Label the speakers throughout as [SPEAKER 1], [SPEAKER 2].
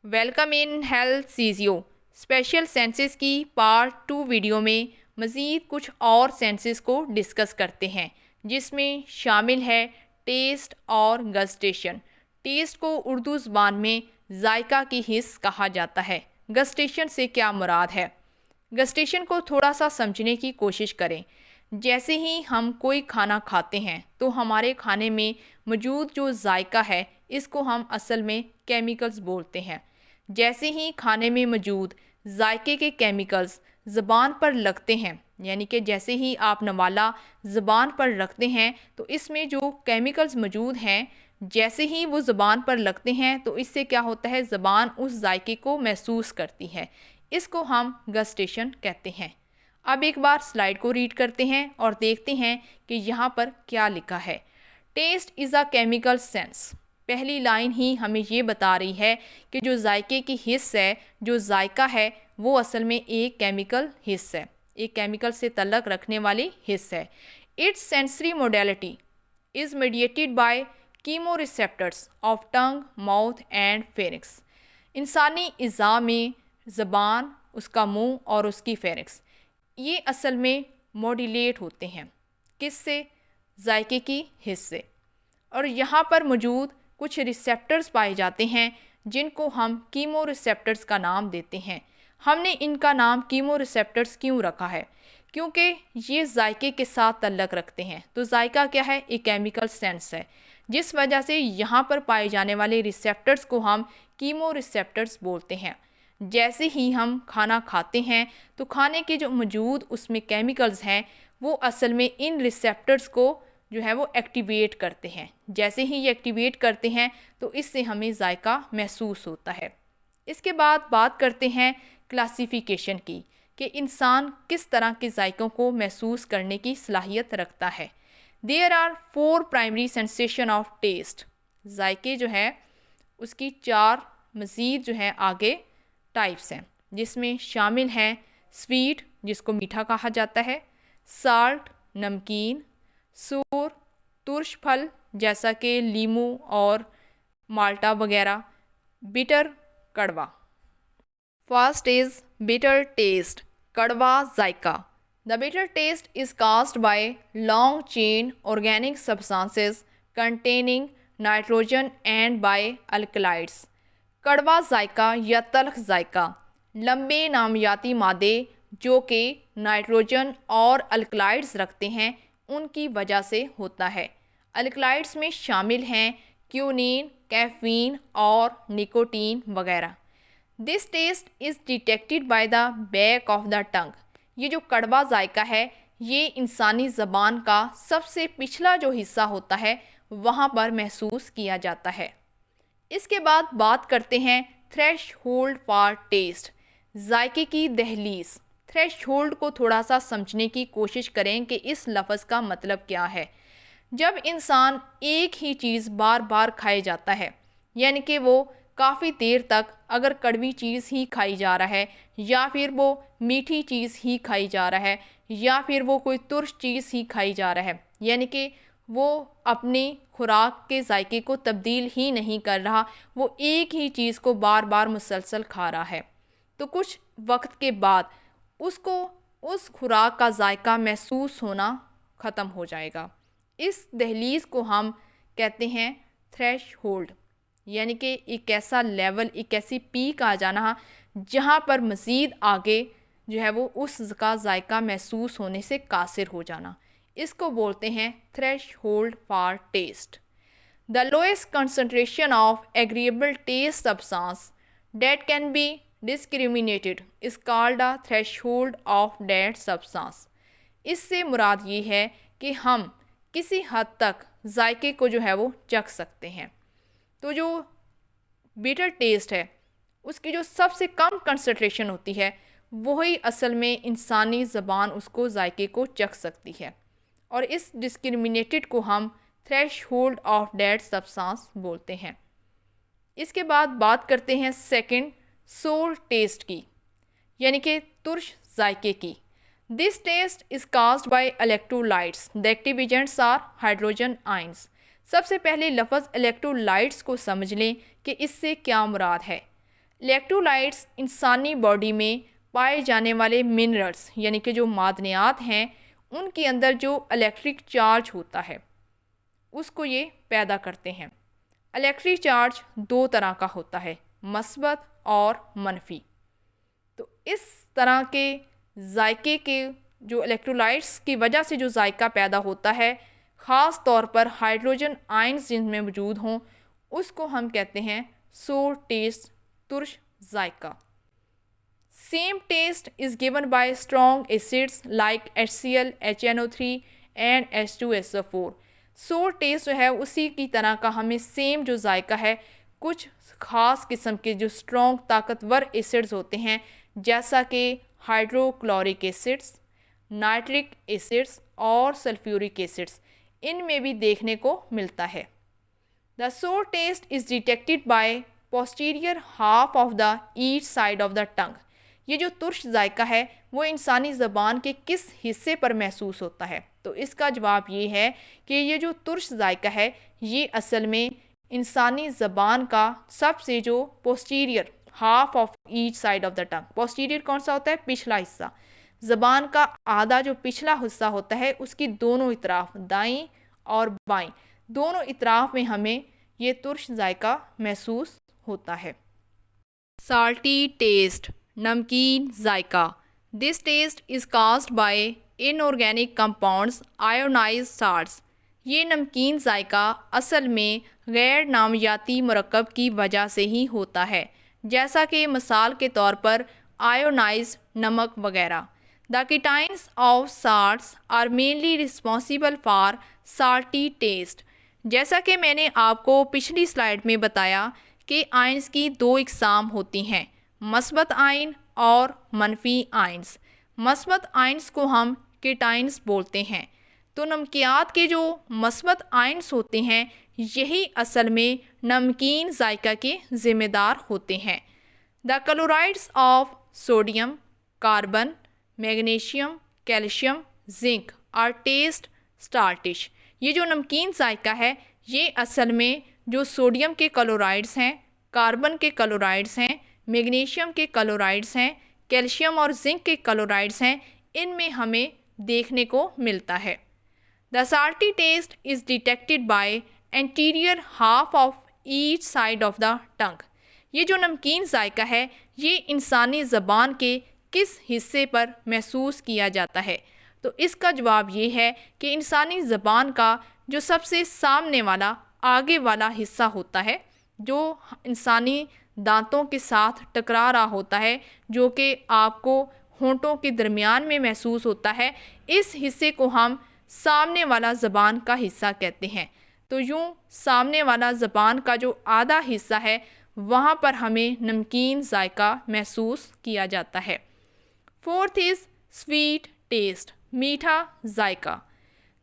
[SPEAKER 1] Welcome in HealthCysio special senses की part 2 video में मज़ीद कुछ और सेंसेस को डिस्कस करते हैं जिसमें शामिल है टेस्ट और गस्टेशन। टेस्ट को उर्दू ज़बान में जायका की हिस्स कहा जाता है। गस्टेशन से क्या मुराद है? गस्टेशन को थोड़ा सा समझने की कोशिश करें। जैसे ही हम कोई खाना खाते हैं तो हमारे खाने में मौजूद जो जायका है इसको हम असल में केमिकल्स बोलते हैं। जैसे ही खाने में मौजूद जायके के केमिकल्स ज़बान पर लगते हैं, यानी कि जैसे ही आप नवाला ज़बान पर रखते हैं तो इसमें जो केमिकल्स मौजूद हैं जैसे ही वो ज़बान पर लगते हैं तो इससे क्या होता है, ज़बान उस जायके को महसूस करती है। इसको हम गस्टेशन कहते हैं। अब एक बार स्लाइड को रीड करते हैं और देखते हैं कि यहाँ पर क्या लिखा है। Taste is a chemical sense. पहली लाइन ही हमें ये बता रही है कि जो जायके की हिस्स है, जो जायका है, वो असल में एक केमिकल हिस्स है, एक केमिकल से तल्लक रखने वाली हिस्स है। Its sensory modality is mediated by chemoreceptors of tongue, mouth and pharynx. इंसानी इज़ा में ज़बान, उसका मुंह और उसकी फेरिक्स ये असल में मॉड्यूलेट होते हैं। किससे? जायके की हिस्स से। और यहाँ पर मौजूद कुछ रिसेप्टर्स पाए जाते हैं जिनको हम कीमो रिसेप्टर्स का नाम देते हैं। हमने इनका नाम कीमो रिसेप्टर्स क्यों रखा है? क्योंकि ये जायके के साथ तल्लक रखते हैं। तो जायका क्या है? एक केमिकल सेंस है, जिस वजह से यहाँ पर पाए जाने वाले रिसेप्टर्स को हम कीमो रिसेप्टर्स बोलते हैं। जैसे ही हम खाना खाते हैं तो खाने के जो मौजूद उसमें केमिकल्स हैं वो असल में इन रिसेप्टर्स को जो है वो एक्टिवेट करते हैं। जैसे ही ये एक्टिवेट करते हैं तो इससे हमें जायका महसूस होता है। इसके बाद बात करते हैं क्लासिफिकेशन की कि इंसान किस तरह के जायकों को महसूस करने की सलाहियत रखता है। There are 4 primary sensation of taste. जायके जो है उसकी 4 मज़ीद जो है आगे टाइप्स हैं, जिसमें शामिल हैं स्वीट, जिसको मीठा कहा जाता है, साल्ट नमकीन, सूर तुर्श फल जैसा कि लीमू और माल्टा वगैरह, बिटर कड़वा। फर्स्ट इज़ बिटर टेस्ट, कड़वा जायका। The bitter taste is caused by long chain organic substances containing nitrogen and by alkalides। कड़वा जायका या तल्ख जायका लंबे नामियाती मादे जो कि नाइट्रोजन और अल्कलाइड्स रखते हैं उनकी वजह से होता है। अल्कलाइड्स में शामिल हैं क्यूनीन, कैफीन और निकोटीन वगैरह। This taste is detected by the back of the tongue. ये जो कड़वा जायका है ये इंसानी ज़बान का सबसे पिछला जो हिस्सा होता है वहाँ पर महसूस किया जाता है। इसके बाद बात करते हैं थ्रेश होल्ड फॉर टेस्ट, जायके की दहलीज। थ्रेश होल्ड को थोड़ा सा समझने की कोशिश करें कि इस लफ्ज़ का मतलब क्या है। जब इंसान एक ही चीज़ बार बार खाए जाता है, यानी कि वो काफ़ी देर तक अगर कड़वी चीज़ ही खाई जा रहा है या फिर वो मीठी चीज़ ही खाई जा रहा है या फिर वो कोई तुर्श चीज़ ही खाई जा रहा है, यानी कि वो अपनी खुराक के जायके को तब्दील ही नहीं कर रहा, वो एक ही चीज़ को बार बार मुसलसल खा रहा है, तो कुछ वक्त के बाद उसको उस खुराक का जायका महसूस होना ख़त्म हो जाएगा। इस दहलीज़ को हम कहते हैं थ्रेश होल्ड, यानी कि एक ऐसा लेवल, एक ऐसी पीक आ जाना जहाँ पर मज़ीद आगे जो है वो उसका जायका महसूस होने से कासिर हो जाना। इसको बोलते हैं threshold for taste. The lowest concentration of agreeable taste substance that can be discriminated is called a threshold of that substance. इससे मुराद ये है कि हम किसी हद तक जायके को जो है वो चख सकते हैं। तो जो बिटर टेस्ट है उसकी जो सबसे कम कंसंट्रेशन होती है वही असल में इंसानी ज़बान उसको जायके को चख सकती है, और इस डिस्क्रिमिनेटेड को हम थ्रेशहोल्ड ऑफ दैट सब्सटेंस बोलते हैं। इसके बाद बात करते हैं सेकंड सोल टेस्ट की, यानी कि तुर्श जायके की। This taste is caused by electrolytes. The active agents are hydrogen ions. सबसे पहले लफ्ज़ इलेक्ट्रोलाइट्स को समझ लें कि इससे क्या मुराद है। इलेक्ट्रोलाइट्स इंसानी बॉडी में पाए जाने वाले मिनरल्स यानी कि जो मादनियात हैं उनके अंदर जो इलेक्ट्रिक चार्ज होता है उसको ये पैदा करते हैं। इलेक्ट्रिक चार्ज दो तरह का होता है, मस्बत और मनफी। तो इस तरह के जायके के जो इलेक्ट्रोलाइट्स की वजह से जो जायका पैदा होता है, ख़ास तौर पर हाइड्रोजन आयंस जिनमें मौजूद हों, उसको हम कहते हैं सोर टेस्ट, तुर्श जायका। Same taste is given by strong acids like HCl, HNO3 and H2SO4। Sour test जो है उसी की तरह का हमें सेम जो जायका है, कुछ ख़ास किस्म के जो स्ट्रॉन्ग ताकतवर एसिड्स होते हैं जैसा कि हाइड्रोक्लोरिक एसिड्स, नाइट्रिक एसिड्स और सल्फ्यूरिक एसिड्स, इनमें भी देखने को मिलता है। द सोर test is detected bye posterior half of the each side of the tongue. ये जो तुर्श जायका है वो इंसानी ज़बान के किस हिस्से पर महसूस होता है? तो इसका जवाब ये है कि ये जो तुर्श जायका है ये असल में इंसानी ज़बान का सबसे जो posterior half of each side of the tongue, posterior कौन सा होता है? पिछला हिस्सा। ज़बान का आधा जो पिछला हिस्सा होता है उसकी दोनों इतराफ, दाईं और बाईं, दोनों इतराफ में हमें ये तुर्श जायका महसूस होता है। साल्टी टेस्ट, नमकीन जायका। This taste is caused by inorganic compounds ionize salts. ये नमकीन जायका असल में गैर नामियाती मरकब की वजह से ही होता है, जैसा कि मिसाल के तौर पर आयोनाइज नमक वगैरह। The cations of salts are mainly responsible for salty taste. जैसा कि मैंने आपको पिछली स्लाइड में बताया कि आयंस की दो इकसाम होती हैं, मस्बत आयन और मनफी आयंस। मस्बत आयंस को हम कीटाइंस बोलते हैं। तो नमकियात के जो मस्बत आयंस होते हैं यही असल में नमकीन जायका के ज़िम्मेदार होते हैं। The chlorides of sodium, carbon, magnesium, calcium, zinc are taste saltish. ये जो नमकीन जायका है ये असल में जो सोडियम के क्लोराइड्स हैं, कार्बन के क्लोराइड्स हैं, मैग्नीशियम के क्लोराइड्स हैं, कैल्शियम और जिंक के क्लोराइड्स हैं, इनमें हमें देखने को मिलता है। The salty taste is detected by anterior half of each side of the tongue. ये जो नमकीन जायका है ये इंसानी ज़बान के किस हिस्से पर महसूस किया जाता है? तो इसका जवाब ये है कि इंसानी ज़बान का जो सबसे सामने वाला आगे वाला हिस्सा होता है, जो इंसानी दांतों के साथ टकरा रहा होता है, जो कि आपको होंठों के दरमियान में महसूस होता है, इस हिस्से को हम सामने वाला ज़बान का हिस्सा कहते हैं। तो यूँ सामने वाला ज़बान का जो आधा हिस्सा है वहाँ पर हमें नमकीन जायका महसूस किया जाता है। फोर्थ इज़ स्वीट टेस्ट, मीठा जायका।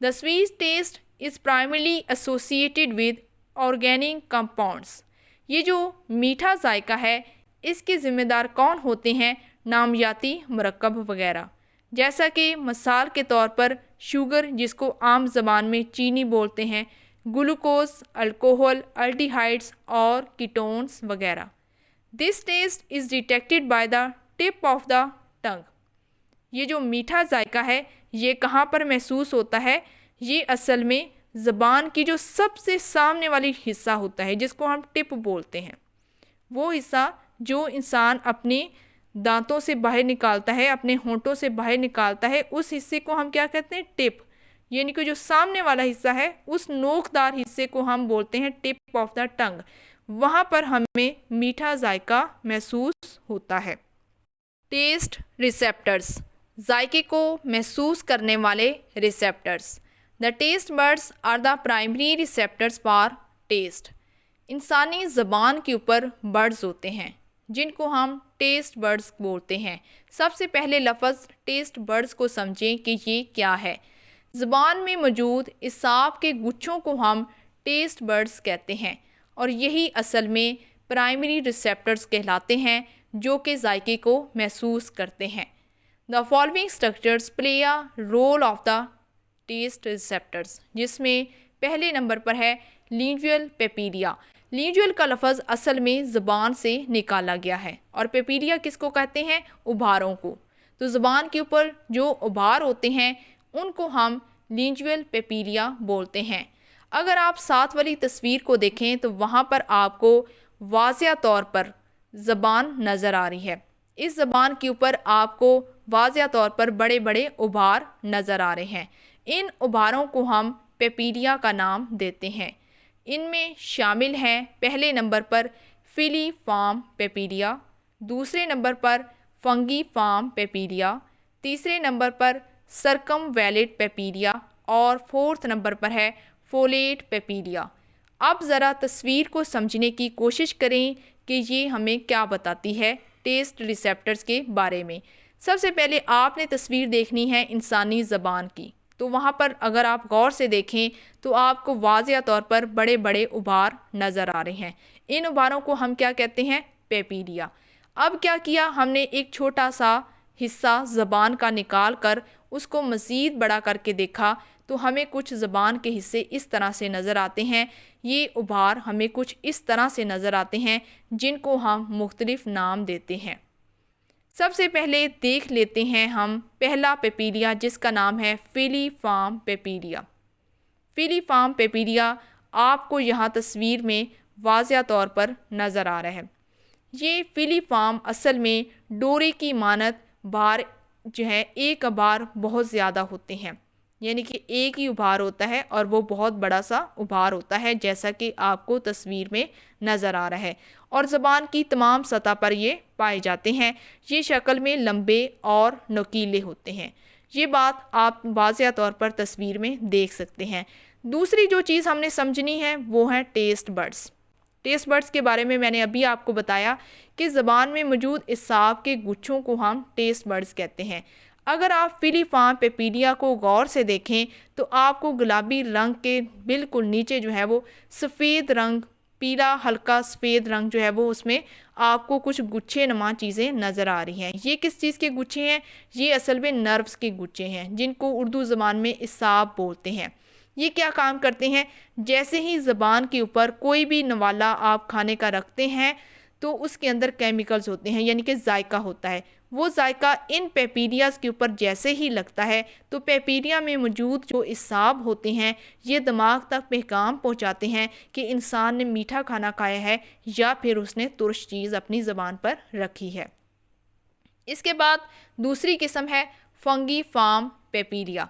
[SPEAKER 1] The sweet taste is primarily associated with organic compounds. ये जो मीठा जायका है इसके ज़िम्मेदार कौन होते हैं? नामियाती मरकब वगैरह, जैसा कि मिसाल के तौर पर शुगर जिसको आम ज़बान में चीनी बोलते हैं, ग्लूकोज, अल्कोहल, अल्डिहाइड्स और कीटोन्स वगैरह। This taste is detected by the tip of the tongue. ये जो मीठा जायका है ये कहाँ पर महसूस होता है? ये असल में ज़बान की जो सबसे सामने वाली हिस्सा होता है जिसको हम टिप बोलते हैं, वो हिस्सा जो इंसान अपने दांतों से बाहर निकालता है, अपने होंठों से बाहर निकालता है, उस हिस्से को हम क्या कहते हैं? टिप। यानी कि जो सामने वाला हिस्सा है उस नोकदार हिस्से को हम बोलते हैं टिप ऑफ द टंग। वहाँ पर हमें मीठा जायका महसूस होता है। टेस्ट रिसेप्टर्स, जायके को महसूस करने वाले receptors. The taste buds are the primary receptors for taste. इंसानी ज़बान के ऊपर बर्ड्स होते हैं जिनको हम टेस्ट बर्ड्स बोलते हैं। सबसे पहले लफ्ज़ टेस्ट बर्ड्स को समझें कि ये क्या है। ज़बान में मौजूद इसाब के गुच्छों को हम टेस्ट बर्ड्स कहते हैं और यही असल में प्राइमरी रिसेप्टर्स कहलाते हैं जो कि जायके को महसूस करते हैं। The following structures play a role of the taste receptors, जिसमें पहले नंबर पर है लिंगुअल पेपिलिया। लिंगुअल का लफ्ज़ असल में ज़बान से निकाला गया है और पेपिलिया किसको कहते हैं? उभारों को। तो ज़बान के ऊपर जो उभार होते हैं उनको हम लिंगुअल पेपिलिया बोलते हैं। अगर आप साथ वाली तस्वीर को देखें तो वहाँ पर आपको वाज़िया तौर पर ज़बान नज़र आ रही है। इस ज़बान के ऊपर आपको वाज़िया तौर पर बड़े बड़े उभार नज़र आ रहे हैं। इन उभारों को हम पेपिलिया का नाम देते हैं। इनमें शामिल हैं पहले नंबर पर फिलीफॉर्म पेपिलिया, दूसरे नंबर पर फंगीफॉर्म पेपिलिया, तीसरे नंबर पर सर्कमवैलेट पेपिलिया और फोर्थ नंबर पर है फोलेट पेपिलिया। अब ज़रा तस्वीर को समझने की कोशिश करें कि ये हमें क्या बताती है टेस्ट रिसेप्टर्स के बारे में। सबसे पहले आपने तस्वीर देखनी है इंसानी ज़बान की, तो वहाँ पर अगर आप गौर से देखें तो आपको वाज़िया तौर पर बड़े बड़े उभार नज़र आ रहे हैं। इन उभारों को हम क्या कहते हैं? पेपिलिया। अब क्या किया हमने, एक छोटा सा हिस्सा ज़बान का निकाल कर उसको मज़ीद बड़ा करके देखा तो हमें कुछ ज़बान के हिस्से इस तरह से नज़र आते हैं। ये उभार हमें कुछ इस तरह से नज़र आते हैं जिनको हम मुख्तलिफ नाम देते हैं। सबसे पहले देख लेते हैं हम पहला पेपिलिया जिसका नाम है फिलीफॉर्म पेपिलिया। फिलीफॉर्म पेपिलिया आपको यहाँ तस्वीर में वाज़िया तौर पर नज़र आ रहा है। ये फिलीफॉर्म असल में डोरे की मानत बार जो है एक बार बहुत ज़्यादा होते हैं, यानी कि एक ही उभार होता है और वो बहुत बड़ा सा उभार होता है जैसा कि आपको तस्वीर में नज़र आ रहा है और ज़बान की तमाम सतह पर ये पाए जाते हैं। ये शक्ल में लंबे और नुकीले होते हैं। ये बात आप वाज़िया तौर पर तस्वीर में देख सकते हैं। दूसरी जो चीज़ हमने समझनी है वो है टेस्ट बड्स। टेस्ट बड्स के बारे में मैंने अभी आपको बताया कि ज़बान में मौजूद इसाब के गुच्छों को हम टेस्ट बड्स कहते हैं। अगर आप फिलीफॉर्म पेपिलिया को गौर से देखें तो आपको गुलाबी रंग के बिल्कुल नीचे जो है वो सफ़ेद रंग, पीला हल्का सफ़ेद रंग जो है वो उसमें आपको कुछ गुच्छे नुमा चीज़ें नज़र आ रही हैं। ये किस चीज़ के गुच्छे हैं? ये असल में नर्व्स के गुच्छे हैं जिनको उर्दू ज़बान में इसाब बोलते हैं। ये क्या काम करते हैं? जैसे ही ज़बान के ऊपर कोई भी नवाला आप खाने का रखते हैं तो उसके अंदर केमिकल्स होते हैं, यानी कि जायका होता है। वो जायका इन पेपिलियाज़ के ऊपर जैसे ही लगता है तो पेपिलिया में मौजूद जो इसाब होते हैं ये दिमाग तक पैगाम पहुंचाते हैं कि इंसान ने मीठा खाना खाया है या फिर उसने तुर्श चीज़ अपनी ज़बान पर रखी है। इसके बाद दूसरी किस्म है फंगीफॉर्म पेपिलिया।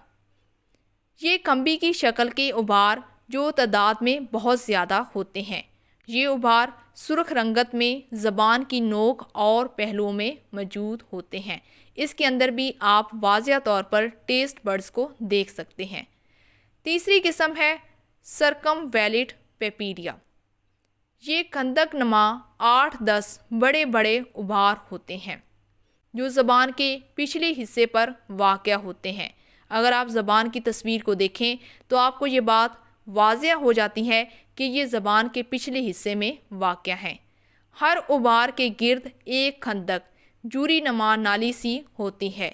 [SPEAKER 1] ये खंबी की शक्ल के उभार जो तादाद में बहुत ज़्यादा होते हैं। ये उभार सुर्ख रंगत में ज़बान की नोक और पहलुओं में मौजूद होते हैं। इसके अंदर भी आप वाज़िया तौर पर टेस्ट बड्स को देख सकते हैं। तीसरी किस्म है सर्कमवैलेट पेपिलिया। ये खंदक नमा 8-10 बड़े बड़े उभार होते हैं जो ज़बान के पिछले हिस्से पर वाक़या होते हैं। अगर आप ज़बान की तस्वीर को देखें तो आपको ये बात वाज़िया हो जाती है कि ये ज़बान के पिछले हिस्से में वाक़या है। हर उभार के गिर्द एक खंदक जूरी नमा नाली सी होती है।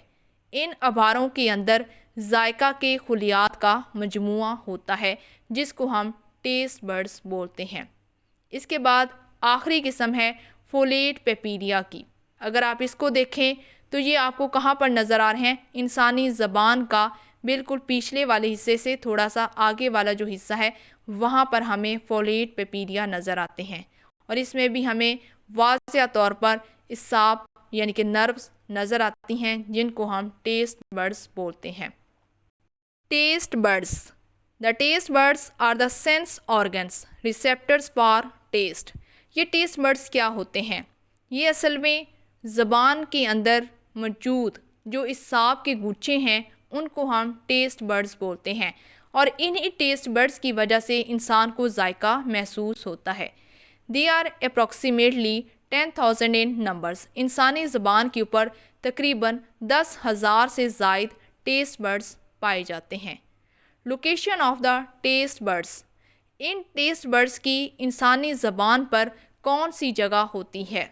[SPEAKER 1] इन उभारों के अंदर जायका के खुलियात का मजमुआ होता है जिसको हम टेस्ट बड्स बोलते हैं। इसके बाद आखिरी किस्म है फोलेट पेपिलिया की। अगर आप इसको देखें तो ये आपको कहाँ पर नज़र आ रहे हैं? इंसानी ज़बान का बिल्कुल पिछले वाले हिस्से से थोड़ा सा आगे वाला जो हिस्सा है वहाँ पर हमें फोलेट पेपिलिया नज़र आते हैं और इसमें भी हमें वाज़िया तौर पर इसाब यानी कि नर्व्स नज़र आती हैं जिनको हम टेस्ट बड्स बोलते हैं। Taste buds. The taste buds are the sense organs receptors for taste. ये टेस्ट बड्स क्या होते हैं? ये असल में ज़बान के अंदर मौजूद जो इसाब के गुच्छे हैं उनको हम टेस्ट बड्स बोलते हैं और इन्हीं टेस्ट बड्स की वजह से इंसान को जायका महसूस होता है। They are approximately 10,000 in numbers. इंसानी ज़बान के ऊपर तकरीबन 10,000 से ज़ायद टेस्ट बड्स पाए जाते हैं। Location of the taste buds. इन टेस्ट बड्स की इंसानी ज़बान पर कौन सी जगह होती है?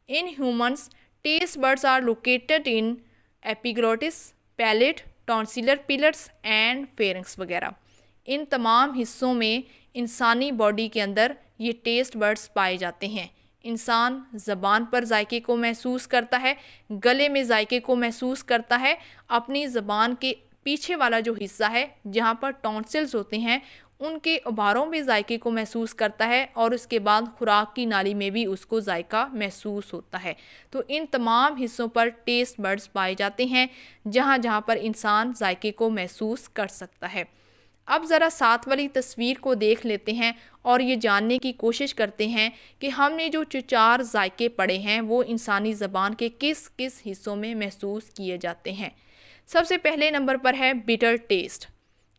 [SPEAKER 1] In humans taste buds are located in epiglottis, palate, tonsillar pillars and pharynx वगैरह। इन तमाम हिस्सों में इंसानी बॉडी के अंदर ये टेस्ट बड्स पाए जाते हैं। इंसान ज़बान पर जायके को महसूस करता है, गले में जायके को महसूस करता है, अपनी ज़बान के पीछे वाला जो हिस्सा है जहाँ पर टॉन्सिल्स होते हैं उनके उभारों में जायके को महसूस करता है और उसके बाद खुराक की नाली में भी उसको जायका महसूस होता है। तो इन तमाम हिस्सों पर टेस्ट बड्स पाए जाते हैं जहाँ जहाँ पर इंसान जायके को महसूस कर सकता है। अब ज़रा साथ वाली तस्वीर को देख लेते हैं और ये जानने की कोशिश करते हैं कि हमने जो चार जायके पढ़े हैं वो इंसानी ज़बान के किस किस हिस्सों में महसूस किए जाते हैं। सबसे पहले नंबर पर है बिटर टेस्ट,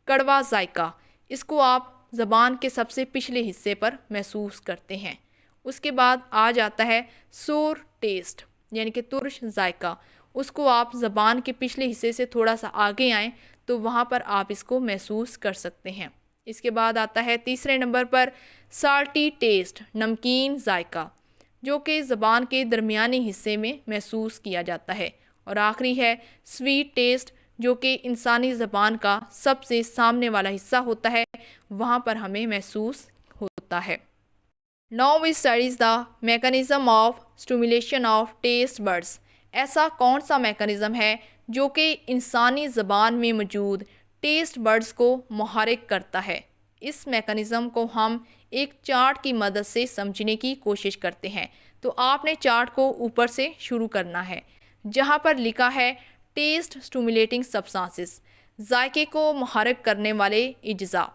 [SPEAKER 1] कड़वा जायका। इसको आप ज़बान के सबसे पिछले हिस्से पर महसूस करते हैं। उसके बाद आ जाता है सोर टेस्ट यानी कि तुर्श जायका। उसको आप ज़बान के पिछले हिस्से से थोड़ा सा आगे आएँ तो वहाँ पर आप इसको महसूस कर सकते हैं। इसके बाद आता है तीसरे नंबर पर साल्टी टेस्ट, नमकीन जायका, जो कि ज़बान के दरमियानी हिस्से में महसूस किया जाता है। और आखिरी है स्वीट टेस्ट, जो कि इंसानी ज़बान का सबसे सामने वाला हिस्सा होता है, वहाँ पर हमें महसूस होता है। Now we studies the mechanism of stimulation of taste buds. ऐसा कौन सा मैकेनिज़्म है जो कि इंसानी ज़बान में मौजूद टेस्ट बड्स को मुहर्रिक करता है। इस मैकेनिज़्म को हम एक चार्ट की मदद से समझने की कोशिश करते हैं। तो आपने चार्ट को ऊपर से शुरू करना है, जहाँ पर लिखा है टेस्ट स्टिमुलेटिंग सब्सटेंसेस, जायके को मुहर्रिक करने वाले अज्जा।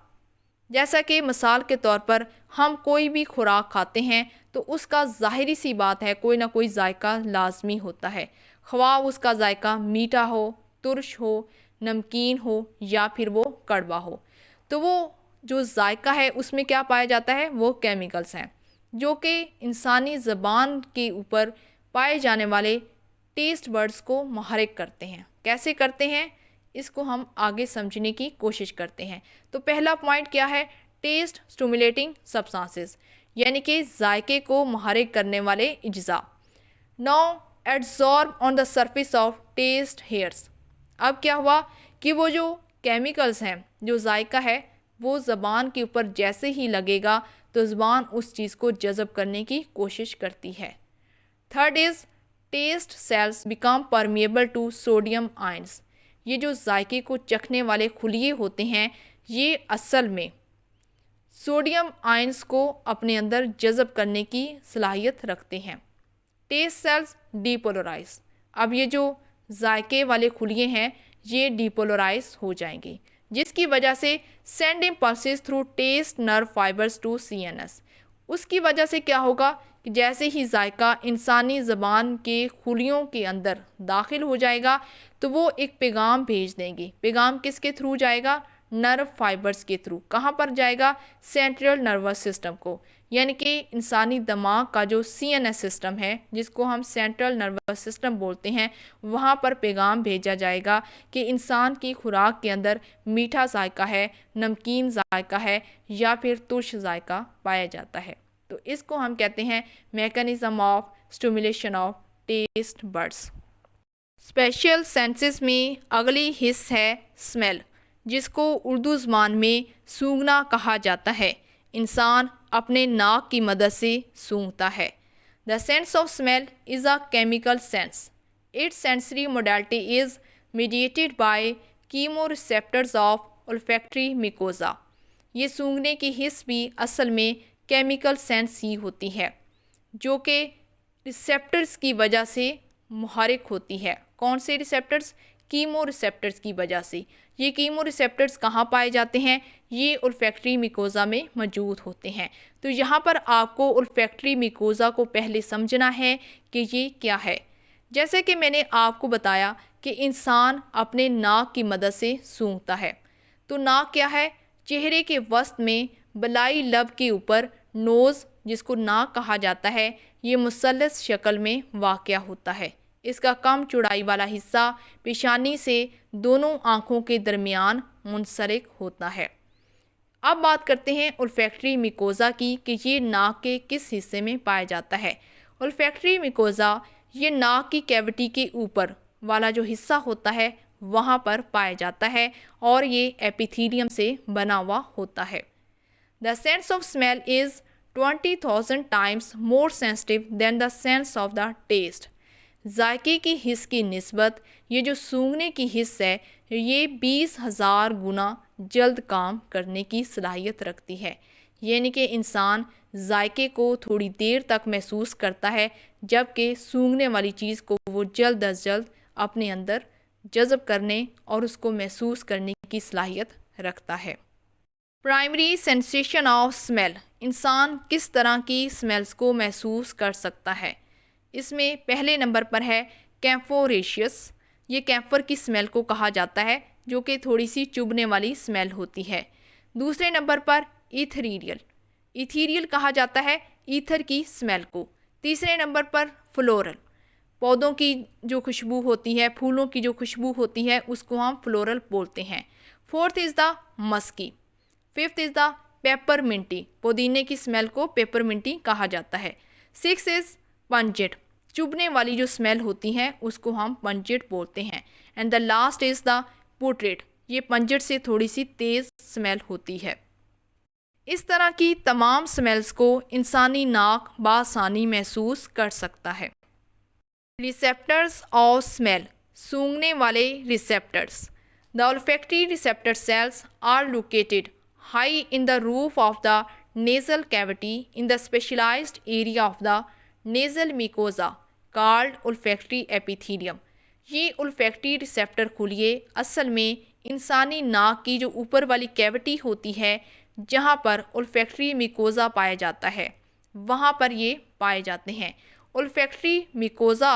[SPEAKER 1] जैसा कि मिसाल के तौर पर हम कोई भी खुराक खाते हैं तो उसका ज़ाहिरी सी बात है कोई ना कोई जायका लाजमी होता है, ख्वाह उसका जायका मीठा हो, तुर्श हो, नमकीन हो या फिर वो कड़वा हो। तो वो जो जायका है उसमें क्या पाया जाता है, वो केमिकल्स हैं जो कि इंसानी ज़बान के ऊपर पाए जाने वाले टेस्ट बड्स को मुहर्रिक करते हैं। कैसे करते हैं इसको हम आगे समझने की कोशिश करते हैं। तो पहला पॉइंट क्या है, टेस्ट स्टिमुलेटिंग सब्सटेंसेस यानी कि जायके को मुहर्रिक करने वाले अज्जा। Now adsorb on the surface of taste hairs. अब क्या हुआ कि वो जो केमिकल्स हैं, जो जायका है, वो ज़बान के ऊपर जैसे ही लगेगा तो ज़बान उस चीज़ को जज़ब करने की कोशिश करती है। Third is taste cells become permeable to sodium ions. ये जो जायके को चखने वाले खुलिये होते हैं ये असल में सोडियम आयंस को अपने अंदर जज़ब करने की सलाहियत रखते हैं। Taste cells depolarize. अब ये जो जायके वाले खुलिये हैं ये डीपोलराइज हो जाएंगे, जिसकी वजह से send impulses through taste nerve fibres to CNS. उसकी वजह से क्या होगा कि जैसे ही जायका इंसानी ज़बान के खुलियों के अंदर दाखिल हो जाएगा तो वो एक पैगाम भेज देंगे। पैगाम किसके थ्रू जाएगा, नर्व फाइबर्स के थ्रू। कहाँ पर जाएगा, सेंट्रल नर्वस सिस्टम को, यानी कि इंसानी दिमाग का जो सीएनएस सिस्टम है जिसको हम सेंट्रल नर्वस सिस्टम बोलते हैं, वहाँ पर पैगाम भेजा जाएगा कि इंसान की खुराक के अंदर मीठा जायका है, नमकीन जायका है या फिर तुर्श जायका पाया जाता है। तो इसको हम कहते हैं mechanism of stimulation of taste buds. Special senses में अगली हिस्स है स्मेल, जिसको उर्दू ज़बान में सूंघना कहा जाता है। इंसान अपने नाक की मदद से सूंघता है। The sense of smell is a chemical sense. It's sensory modality is mediated bye chemoreceptors of olfactory mucosa। ये सूंघने की हिस्स भी असल में केमिकल सेंस ही होती है जो कि रिसेप्टर्स की वजह से मुहर्रिक होती है। कौन से रिसेप्टर्स, कीमो रिसेप्टर्स की वजह से। ये कीमो रिसेप्टर्स कहाँ पाए जाते हैं, ये olfactory mucosa में मौजूद होते हैं। तो यहाँ पर आपको olfactory mucosa को पहले समझना है कि ये क्या है। जैसे कि मैंने आपको बताया कि इंसान अपने नाक की मदद से सूंघता है। तो नाक क्या है, चेहरे के वस्त में बलाई लब के ऊपर नोज़, जिसको नाक कहा जाता है, ये मुसल्लस शक्ल में वाक़या होता है। इसका कम चौड़ाई वाला हिस्सा पेशानी से दोनों आँखों के दरमियान मुंसलिक होता है। अब बात करते हैं olfactory mucosa की कि ये नाक के किस हिस्से में पाया जाता है। olfactory mucosa ये नाक की कैविटी के ऊपर वाला जो हिस्सा होता है वहाँ पर पाया जाता है और ये एपिथेलियम से बना हुआ होता है। The sense of smell is 20,000 times more sensitive than the sense of the taste. जायके की हिस्स की निस्बत ये जो सूंघने की हिस्स है ये 20,000 गुना जल्द काम करने की सलाहियत रखती है। यानी कि इंसान जायके को थोड़ी देर तक महसूस करता है, जबकि सूंघने वाली चीज़ को वो जल्द अज जल्द अपने अंदर जज़ब करने और उसको महसूस करने की सलाहियत रखता है। प्राइमरी सेंसेशन ऑफ स्मेल, इंसान किस तरह की स्मेल्स को महसूस कर सकता है। इसमें पहले नंबर पर है कैम्फोरेशियस। ये कैम्फर की स्मेल को कहा जाता है, जो कि थोड़ी सी चुभने वाली स्मेल होती है। दूसरे नंबर पर इथेरियल, इथीरियल कहा जाता है ईथर की स्मेल को। तीसरे नंबर पर फ्लोरल, पौधों की जो खुशबू होती है, फूलों की जो खुशबू होती है उसको हम फ्लोरल बोलते हैं। Fourth is the musky. Fifth is the pepperminty, पुदीने की स्मेल को पेपरमिंटी कहा जाता है। सिक्स इज़ पंजेट, चुभने वाली जो स्मेल होती है उसको हम पंजेट बोलते हैं। And the last is the putrid, ये पंजेट से थोड़ी सी तेज़ स्मेल होती है। इस तरह की तमाम स्मेल्स को इंसानी नाक बासानी महसूस कर सकता है। रिसेप्टर्स ऑफ स्मेल, सूंघने वाले receptors. The olfactory receptor cells are located high in the roof of the nasal cavity in the specialized area of the nasal mucosa called olfactory epithelium। ये olfactory receptor खुलिए असल में इंसानी नाक की जो ऊपर वाली कैविटी होती है, जहाँ पर olfactory mucosa पाया जाता है, वहाँ पर ये पाए जाते हैं। olfactory mucosa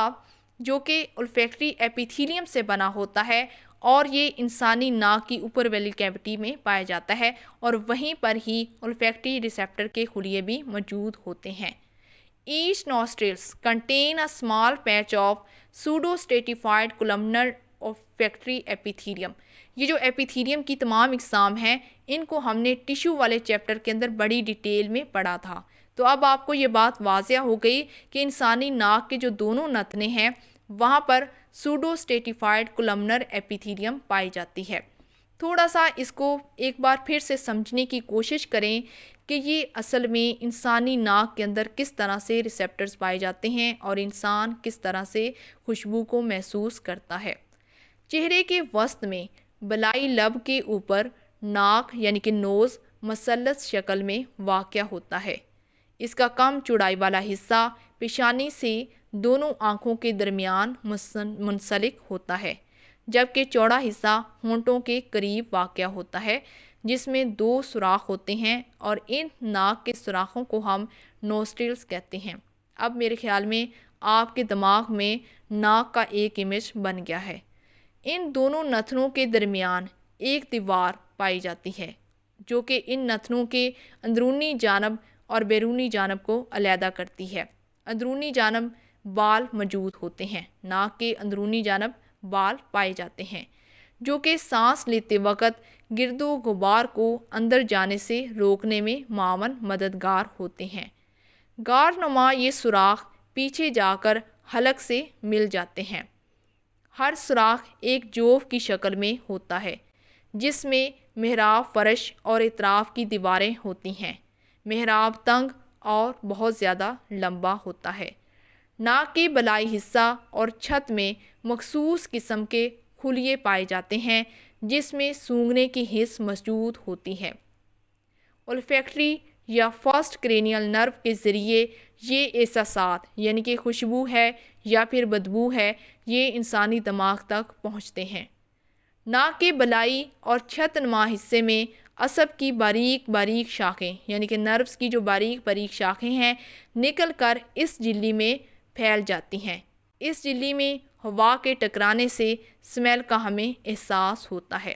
[SPEAKER 1] जो कि olfactory epithelium से बना होता है और ये इंसानी नाक की ऊपर वाली कैविटी में पाया जाता है, और वहीं पर ही olfactory रिसेप्टर के खुलिए भी मौजूद होते हैं। Each nostrils contain a small patch of pseudo-stratified columnar olfactory epithelium। ये जो एपिथीलियम की तमाम इकसाम हैं, इनको हमने टिश्यू वाले चैप्टर के अंदर बड़ी डिटेल में पढ़ा था। तो अब आपको ये बात वाज़िया हो गई कि इंसानी नाक के जो दोनों नथने हैं वहाँ पर सूडो स्टेटिफाइड कोलमनर एपिथीलियम पाई जाती है। थोड़ा सा इसको एक बार फिर से समझने की कोशिश करें कि ये असल में इंसानी नाक के अंदर किस तरह से रिसेप्टर्स पाए जाते हैं और इंसान किस तरह से खुशबू को महसूस करता है। चेहरे के वस्त में बलाई लब के ऊपर नाक यानी कि नोज़ मसलस शक्ल में वाक़या होता है। इसका कम चौड़ाई वाला हिस्सा पेशानी से दोनों आँखों के दरमियान मुंसलिक होता है, जबकि चौड़ा हिस्सा होंठों के करीब वाक़या होता है, जिसमें 2 सुराख होते हैं और इन नाक के सुराखों को हम नोस्ट्रिल्स कहते हैं। अब मेरे ख्याल में आपके दिमाग में नाक का एक इमेज बन गया है। इन दोनों नथनों के दरमियान एक दीवार पाई जाती है, जो कि इन नथनों के अंदरूनी जानब और बैरूनी जानब को अलहदा करती है। अंदरूनी जानब बाल मौजूद होते हैं, नाक के अंदरूनी जानब बाल पाए जाते हैं, जो कि सांस लेते वक्त गिरदो गुबार को अंदर जाने से रोकने में मामन मददगार होते हैं। गारनुमा ये सुराख पीछे जाकर हलक से मिल जाते हैं। हर सुराख एक जोफ की शक्ल में होता है, जिसमें मेहराब फर्श और इतराफ़ की दीवारें होती हैं। मेहराब तंग और बहुत ज़्यादा लंबा होता है। नाक की बलाई हिस्सा और छत में मखसूस किस्म के खुलिए पाए जाते हैं, जिसमें सूंघने की हिस्स मौजूद होती है। ओल्फैक्टरी या फर्स्ट क्रेनियल नर्व के ज़रिए ये एहसासात यानी कि खुशबू है या फिर बदबू है, ये इंसानी दिमाग तक पहुँचते हैं। नाक के बलाई और छतनुमा हिस्से में असब की बारीक बारीक शाखें यानी कि नर्व्स की जो बारीक बारीक शाखें हैं, निकल कर इस झिल्ली में फैल जाती हैं। इस झिल्ली में हवा के टकराने से स्मेल का हमें एहसास होता है।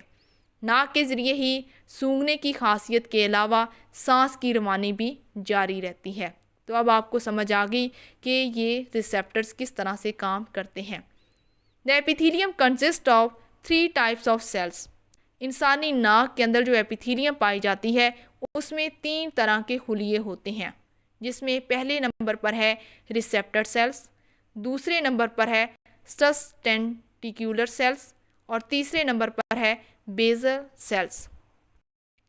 [SPEAKER 1] नाक के ज़रिए ही सूंघने की खासियत के अलावा सांस की रवानी भी जारी रहती है। तो अब आपको समझ आ गई कि ये रिसेप्टर्स किस तरह से काम करते हैं। The epithelium consist of 3 types of cells. इंसानी नाक के अंदर जो एपिथीलियम पाई जाती है उसमें 3 तरह के खुलिए होते हैं, जिसमें पहले नंबर पर है रिसेप्टर सेल्स, दूसरे नंबर पर है सस्टेंटिकुलर सेल्स और तीसरे नंबर पर है basal cells.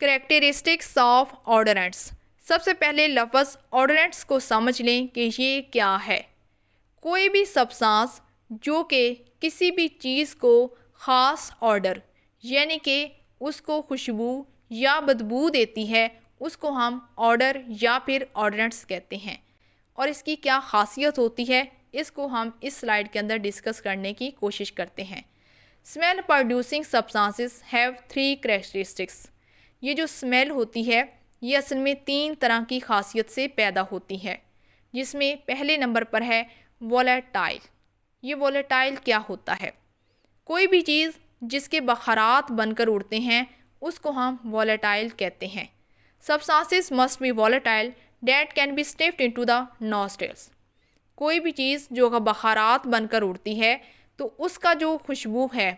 [SPEAKER 1] Characteristics of odorants. सबसे पहले लफ्ज़ ऑडोरेंट्स को समझ लें कि ये क्या है। कोई भी सब्सटेंस जो कि किसी भी चीज़ को ख़ास ऑर्डर यानी कि उसको खुशबू या बदबू देती है, उसको हम ऑडर या फिर ऑडोरेंट्स कहते हैं। और इसकी क्या ख़ासियत होती है, इसको हम इस स्लाइड के अंदर डिस्कस करने की कोशिश करते हैं। Smell producing substances have 3 characteristics. ये जो स्मेल होती है ये असल में 3 तरह की खासियत से पैदा होती है, जिसमें पहले नंबर पर है वोलेटाइल। ये वोलेटाइल क्या होता है? कोई भी चीज़ जिसके बखरात बनकर उड़ते हैं उसको हम वोलेटाइल कहते हैं। Substances must be volatile that can be sniffed into the nostrils. कोई भी चीज़ जो बखरात बनकर उड़ती है तो उसका जो खुशबू है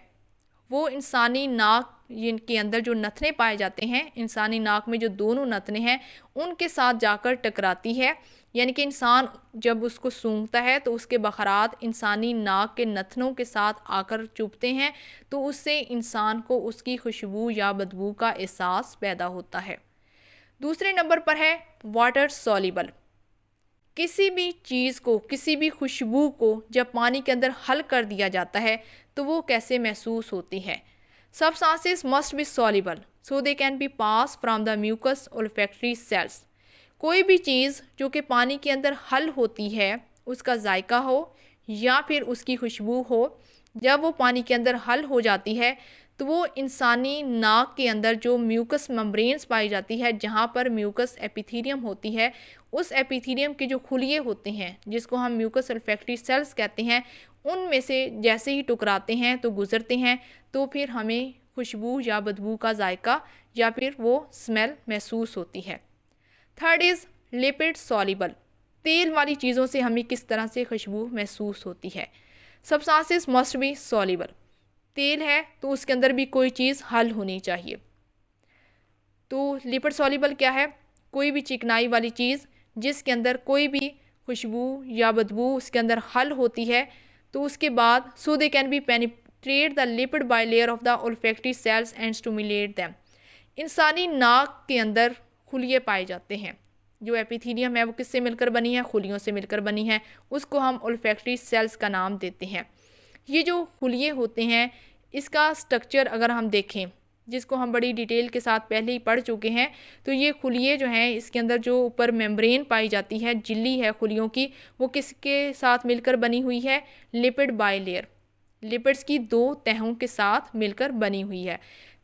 [SPEAKER 1] वो इंसानी नाक के अंदर जो नथने पाए जाते हैं, इंसानी नाक में जो दोनों नथने हैं उनके साथ जाकर टकराती है। यानी कि इंसान जब उसको सूंघता है तो उसके बखरात इंसानी नाक के नथनों के साथ आकर चुभते हैं, तो उससे इंसान को उसकी खुशबू या बदबू का एहसास पैदा होता है। दूसरे नंबर पर है वाटर सॉल्युबल। किसी भी चीज़ को, किसी भी खुशबू को जब पानी के अंदर हल कर दिया जाता है तो वो कैसे महसूस होती है। Substances must be soluble so they can be passed from the mucous olfactory cells। कोई भी चीज़ जो कि पानी के अंदर हल होती है, उसका जायका हो या फिर उसकी खुशबू हो, जब वो पानी के अंदर हल हो जाती है तो वो इंसानी नाक के अंदर जो म्यूकस मेम्ब्रेन्स पाई जाती है, जहाँ पर म्यूकस एपिथीलियम होती है, उस एपिथीलियम के जो खुलिये होते हैं जिसको हम म्यूकस ओल्फैक्टरी सेल्स कहते हैं, उनमें से जैसे ही टकराते हैं तो गुजरते हैं तो फिर हमें खुशबू या बदबू का जायका या फिर वो स्मेल महसूस होती है। Third is lipid soluble. तेल वाली चीज़ों से हमें किस तरह से खुशबू महसूस होती है। Substances must B soluble. तेल है तो उसके अंदर भी कोई चीज़ हल होनी चाहिए। तो लिपिड सॉल्युबल क्या है? कोई भी चिकनाई वाली चीज़ जिसके अंदर कोई भी खुशबू या बदबू उसके अंदर हल होती है, तो उसके बाद so they can be penetrate the lipid bilayer of the olfactory cells and stimulate them. इंसानी नाक के अंदर खुलिये पाए जाते हैं। जो एपिथीलियम है वो किससे मिलकर बनी है? खुलियों से मिलकर बनी है। उसको हम ओल्फैक्टरी सेल्स का नाम देते हैं। ये जो खुलिये होते हैं इसका स्ट्रक्चर अगर हम देखें, जिसको हम बड़ी डिटेल के साथ पहले ही पढ़ चुके हैं, तो ये खुलिये जो हैं इसके अंदर जो ऊपर मेम्ब्रेन पाई जाती है, झिल्ली है खुलियों की, वो किसके साथ मिलकर बनी हुई है? Lipid bilayer. लिपिड्स की 2 तहों के साथ मिलकर बनी हुई है।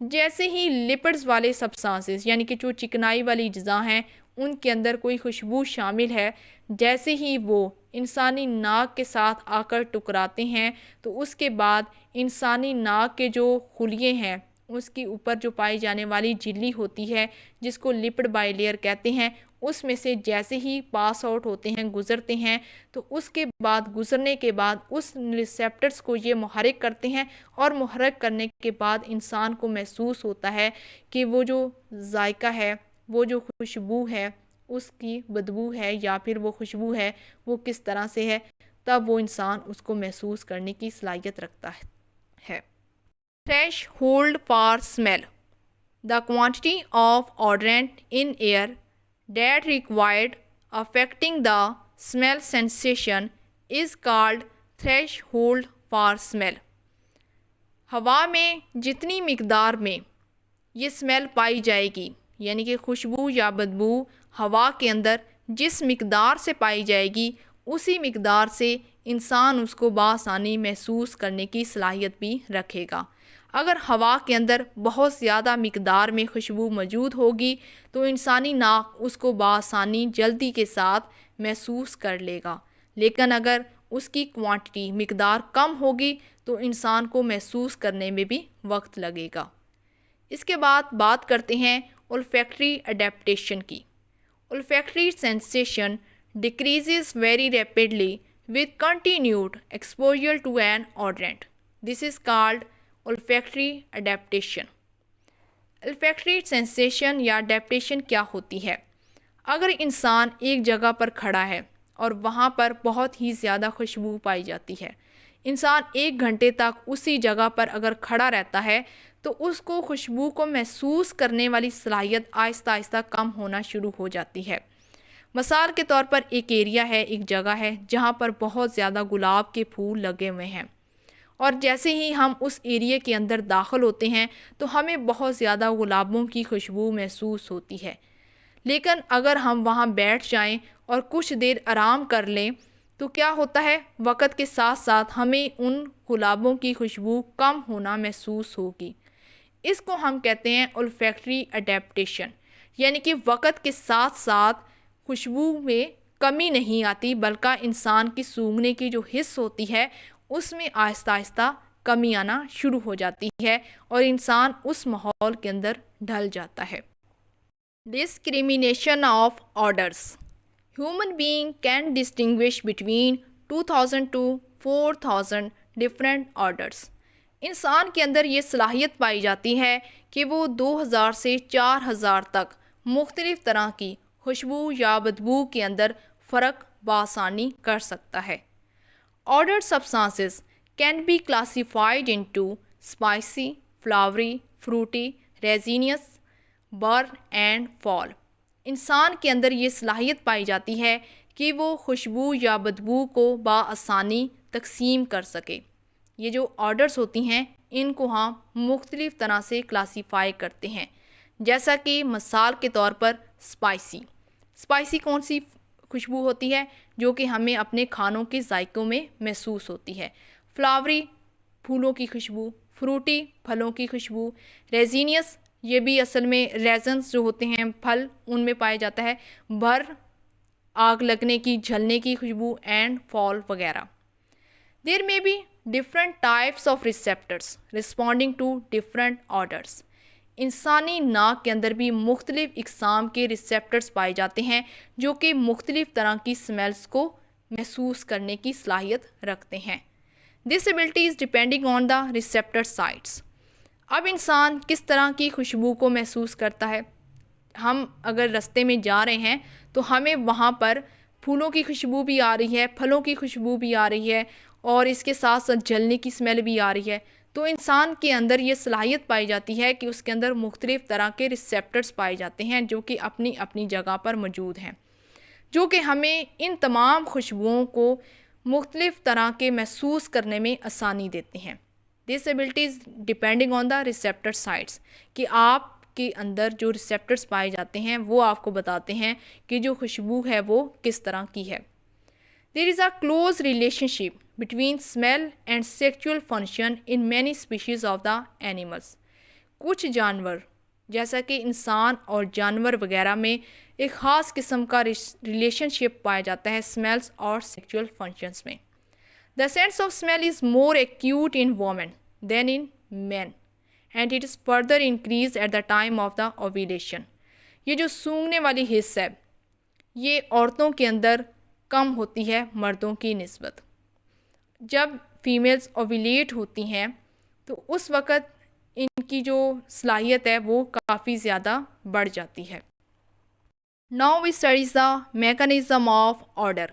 [SPEAKER 1] जैसे ही लिपिड्स वाले सब्सटेंसेस यानी कि जो चिकनाई वाली अज़्ज़ा हैं उनके अंदर कोई खुशबू शामिल है, जैसे ही वो इंसानी नाक के साथ आकर टकराते हैं तो उसके बाद इंसानी नाक के जो खुलिये हैं उसके ऊपर जो पाई जाने वाली झिल्ली होती है जिसको लिपिड बाइलेयर कहते हैं, उसमें से जैसे ही पास आउट होते हैं, गुज़रते हैं, तो उसके बाद गुज़रने के बाद उस रिसेप्टर्स को ये मुहर्रिक करते हैं और मुहर्रिक करने के बाद इंसान को महसूस होता है कि वो जो जायका है, वो जो खुशबू है, उसकी बदबू है या फिर वो खुशबू है वो किस तरह से है, तब वो इंसान उसको महसूस करने की सलाहियत रखता है। Threshold for smell: the quantity of odorant in air that required affecting the smell sensation is called threshold for smell। हवा में जितनी मिकदार में ये स्मेल पाई जाएगी, यानी कि खुशबू या बदबू हवा के अंदर जिस मिकदार से पाई जाएगी, उसी मिकदार से इंसान उसको बासानी महसूस करने की सलाहियत भी रखेगा। अगर हवा के अंदर बहुत ज़्यादा मिकदार में खुशबू मौजूद होगी तो इंसानी नाक उसको बासानी जल्दी के साथ महसूस कर लेगा, लेकिन अगर उसकी क्वांटिटी मिकदार कम होगी तो इंसान को महसूस करने में भी वक्त लगेगा। इसके बाद बात करते हैं ओल्फैक्टरी अडेप्टेशन की। Olfactory sensation decreases very rapidly with continued exposure to an odorant. This is called olfactory adaptation. olfactory sensation या adaptation क्या होती है? अगर इंसान एक जगह पर खड़ा है और वहाँ पर बहुत ही ज़्यादा खुशबू पाई जाती है, इंसान 1 घंटे तक उसी जगह पर अगर खड़ा रहता है तो उसको खुशबू को महसूस करने वाली सलाहियत आहिस्ता आहिस्ता कम होना शुरू हो जाती है। मिसाल के तौर पर एक एरिया है, एक जगह है जहाँ पर बहुत ज़्यादा गुलाब के फूल लगे हुए हैं, और जैसे ही हम उस एरिया के अंदर दाखिल होते हैं तो हमें बहुत ज़्यादा गुलाबों की खुशबू महसूस होती है। लेकिन अगर हम वहाँ बैठ जाएं और कुछ देर आराम कर लें तो क्या होता है, वक़्त के साथ साथ हमें उन गुलाबों की खुशबू कम होना महसूस होगी। इसको हम कहते हैं ओल्फैक्टरी अडेप्टेशन, यानी कि वक़्त के साथ साथ खुशबू में कमी नहीं आती, बल्कि इंसान की सूंघने की जो हिस्स होती है उसमें आहिस्ता आहिस्ता कमी आना शुरू हो जाती है और इंसान उस माहौल के अंदर ढल जाता है। Discrimination of orders. Human being can distinguish between 2000 to 4000 different orders. इंसान के अंदर ये सलाहियत पाई जाती है कि वो 2000 से 4000 तक मुख्तलिफ़ तरह की खुशबू या बदबू के अंदर फ़र्क बआसानी कर सकता है। Ordered substances can be classified into spicy, flowery, fruity, resinous, burn and fall। इंसान के अंदर ये सलाहियत पाई जाती है कि वो खुशबू या बदबू को बआसानी तकसीम कर सके। ये जो ऑर्डर्स होती हैं इनको हम मुख्तलिफ़ तरह से क्लासीफाई करते हैं, जैसा कि मिसाल के तौर पर स्पाइसी कौन सी खुशबू होती है, जो कि हमें अपने खानों के जायकों में महसूस होती है। फ्लावरी फूलों की खुशबू, फ्रूटी फलों की खुशबू, रेजिनियस ये भी असल में रेजन्स जो होते हैं फल उनमें पाया जाता है, भर आग लगने की जलने की खुशबू एंड फॉल वगैरह। There may be different types of receptors responding to different odours. इंसानी नाक के अंदर भी मुख्तलिफ़ इक़साम के रिसेप्टर्स पाए जाते हैं जो कि मुख्तलिफ़ तरह की स्मेल्स को महसूस करने की सलाहियत रखते हैं। This ability is depending on the receptor sites. अब इंसान किस तरह की खुशबू को महसूस करता है। हम अगर रास्ते में जा रहे हैं तो हमें वहाँ पर फूलों की खुशबू भी आ रही है, फलों की खुशबू भी आ रही है और इसके साथ साथ जलने की स्मेल भी आ रही है। तो इंसान के अंदर ये सलाहियत पाई जाती है कि उसके अंदर मुख्तलिफ़ तरह के रिसेप्टर्स पाए जाते हैं जो कि अपनी अपनी जगह पर मौजूद हैं, जो कि हमें इन तमाम खुशबुओं को मुख्तलिफ़ तरह के महसूस करने में आसानी देते हैं। This ability is depending on the receptor sites, कि आपके अंदर जो रिसेप्टर्स पाए जाते हैं वो आपको बताते हैं कि जो खुशबू है वो किस तरह की है। There is a close relationship between smell and sexual function in many species of the animals। कुछ जानवर जैसा कि इंसान और जानवर वगैरह में एक ख़ास किस्म का रिलेशनशिप पाया जाता है स्मेल्स और सेक्सुअल फंक्शंस में। The sense of smell is more acute in women than in men and it is further increased at the time of the ovulation। ये जो सूंघने वाली हिस्स है ये औरतों के अंदर कम होती है मर्दों की निस्बत। जब फीमेल्स ओव्यूलेट होती हैं तो उस वक़्त इनकी जो सलाहियत है वो काफ़ी ज़्यादा बढ़ जाती है। Now we studies the mechanism of odour.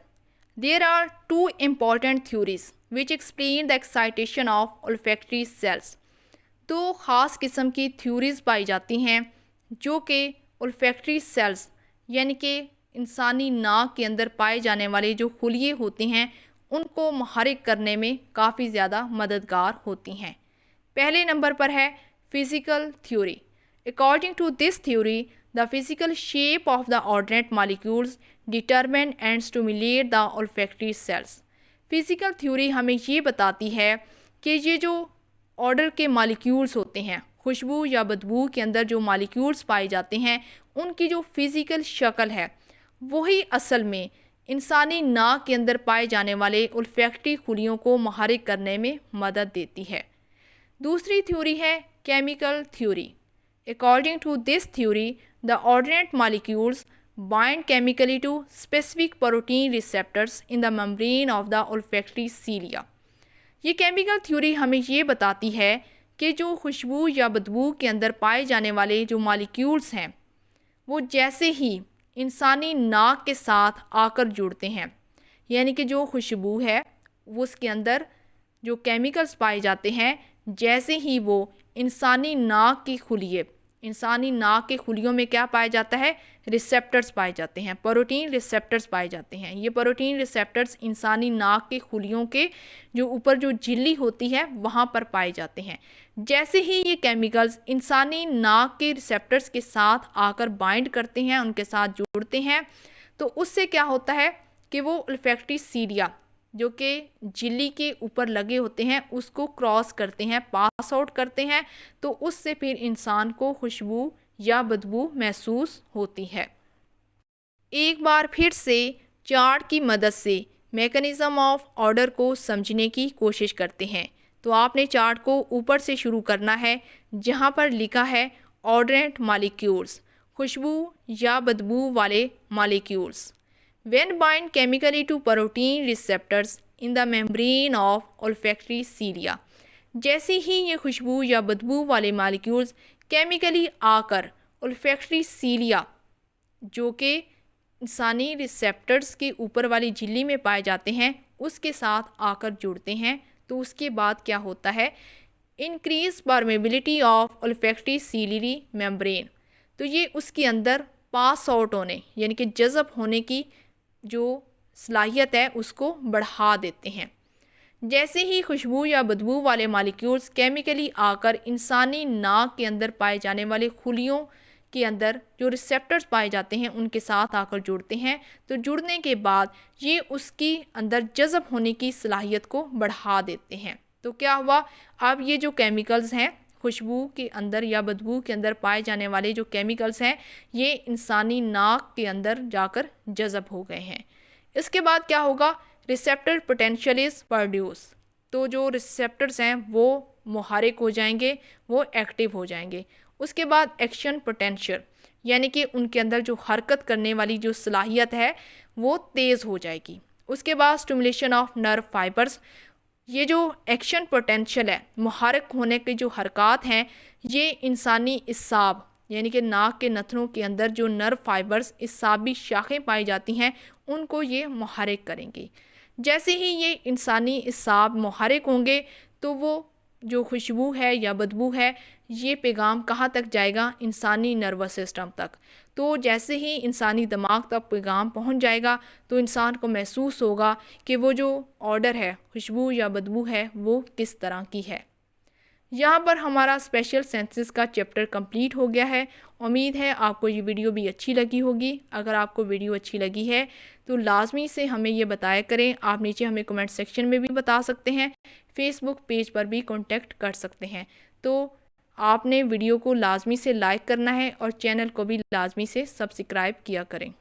[SPEAKER 1] There are two important theories which explain the excitation of olfactory cells. दो ख़ास किस्म की थ्योरीज पाई जाती हैं जो कि ओल्फैक्टरी सेल्स यानी कि इंसानी नाक के अंदर पाए जाने वाले जो खुलिये होते हैं उनको मुहर्रिक करने में काफ़ी ज़्यादा मददगार होती हैं। पहले नंबर पर है physical theory. According to this theory the physical shape of the odorant molecules determine and stimulate the olfactory cells. Physical theory हमें ये बताती है कि ये जो ऑर्डर के मॉलिक्यूल्स होते हैं, खुशबू या बदबू के अंदर जो मॉलिक्यूल्स पाए जाते हैं उनकी जो फिज़िकल शक्ल है वही असल में इंसानी नाक के अंदर पाए जाने वाले ओल्फैक्टरी खुलियों को मुहर्रिक करने में मदद देती है। दूसरी थ्योरी है chemical theory. According to this theory the odorant molecules bind chemically to specific protein receptors in the membrane of the olfactory cilia. ये केमिकल थ्योरी हमें ये बताती है कि जो खुशबू या बदबू के अंदर पाए जाने वाले जो मॉलिक्यूल्स हैं वो जैसे ही इंसानी नाक के साथ आकर जुड़ते हैं, यानी कि जो खुशबू है वो उसके अंदर जो केमिकल्स पाए जाते हैं जैसे ही वो इंसानी नाक के खुलियों में क्या पाया जाता है, रिसेप्टर्स पाए जाते हैं, प्रोटीन रिसेप्टर्स पाए जाते हैं। ये प्रोटीन रिसेप्टर्स इंसानी नाक के खुलियों के जो ऊपर जो झिल्ली होती है वहाँ पर पाए जाते हैं। जैसे ही ये केमिकल्स इंसानी नाक के रिसेप्टर्स के साथ आकर बाइंड करते हैं, उनके साथ जुड़ते हैं, तो उससे क्या होता है कि वो ओल्फैक्टरी सीलिया जो कि झिल्ली के ऊपर लगे होते हैं उसको क्रॉस करते हैं, पास आउट करते हैं, तो उससे फिर इंसान को खुशबू या बदबू महसूस होती है। एक बार फिर से चार्ट की मदद से मैकेनिज़्म ऑफ ऑर्डर को समझने की कोशिश करते हैं। तो आपने चार्ट को ऊपर से शुरू करना है, जहाँ पर लिखा है ऑडरेंट मॉलिक्यूल्स, खुशबू या बदबू वाले molecules. When bind chemically to protein receptors in the membrane of olfactory cilia, जैसे ही ये खुशबू या बदबू वाले मॉलिक्यूल्स केमिकली आकर ओल्फैक्टरी सीलिया जो कि इंसानी रिसेप्टर्स के ऊपर वाली झिल्ली में पाए जाते हैं उसके साथ आकर जुड़ते हैं, तो उसके बाद क्या होता है, increase permeability of olfactory ciliary membrane, तो ये उसके अंदर पास आउट होने यानी कि जज़ब होने की जो सलाहियत है उसको बढ़ा देते हैं। जैसे ही खुशबू या बदबू वाले मॉलिक्यूल्स केमिकली आकर इंसानी नाक के अंदर पाए जाने वाले खुलियों के अंदर जो रिसेप्टर्स पाए जाते हैं उनके साथ आकर जुड़ते हैं, तो जुड़ने के बाद ये उसकी अंदर जज़ब होने की सलाहियत को बढ़ा देते हैं। तो क्या हुआ, अब ये जो केमिकल्स हैं खुशबू के अंदर या बदबू के अंदर पाए जाने वाले जो केमिकल्स हैं ये इंसानी नाक के अंदर जाकर जज़ब हो गए हैं। इसके बाद क्या होगा, रिसेप्टर पोटेंशियल इज प्रोड्यूस, तो जो रिसेप्टर्स हैं वो मुहारिक हो जाएंगे, वो एक्टिव हो जाएंगे। उसके बाद एक्शन पोटेंशियल यानी कि उनके अंदर जो हरकत करने वाली जो सलाहियत है वो तेज़ हो जाएगी। उसके बाद स्टिमुलेशन ऑफ नर्व फाइबर्स, ये जो एक्शन पोटेंशियल है, मुहारिक होने की जो हरकत हैं, ये इंसानी इस्साब यानी कि नाक के नथनों के अंदर जो नर्व फाइबर्स इस्साबी शाखें पाई जाती हैं उनको ये मुहारिक करेंगी। जैसे ही ये इंसानी इस्साब मुहारिक होंगे तो वो जो खुशबू है या बदबू है ये पैगाम कहाँ तक जाएगा, इंसानी नर्वस सिस्टम तक। तो जैसे ही इंसानी दिमाग तक पैगाम पहुँच जाएगा तो इंसान को महसूस होगा कि वो जो ऑर्डर है, खुशबू या बदबू है, वो किस तरह की है। यहाँ पर हमारा स्पेशल सेंसेस का चैप्टर कंप्लीट हो गया है। उम्मीद है आपको ये वीडियो भी अच्छी लगी होगी। अगर आपको वीडियो अच्छी लगी है तो लाजमी से हमें ये बताया करें। आप नीचे हमें कमेंट सेक्शन में भी बता सकते हैं, फेसबुक पेज पर भी कांटेक्ट कर सकते हैं। तो आपने वीडियो को लाजमी से लाइक करना है और चैनल को भी लाजमी से सब्सक्राइब किया करें।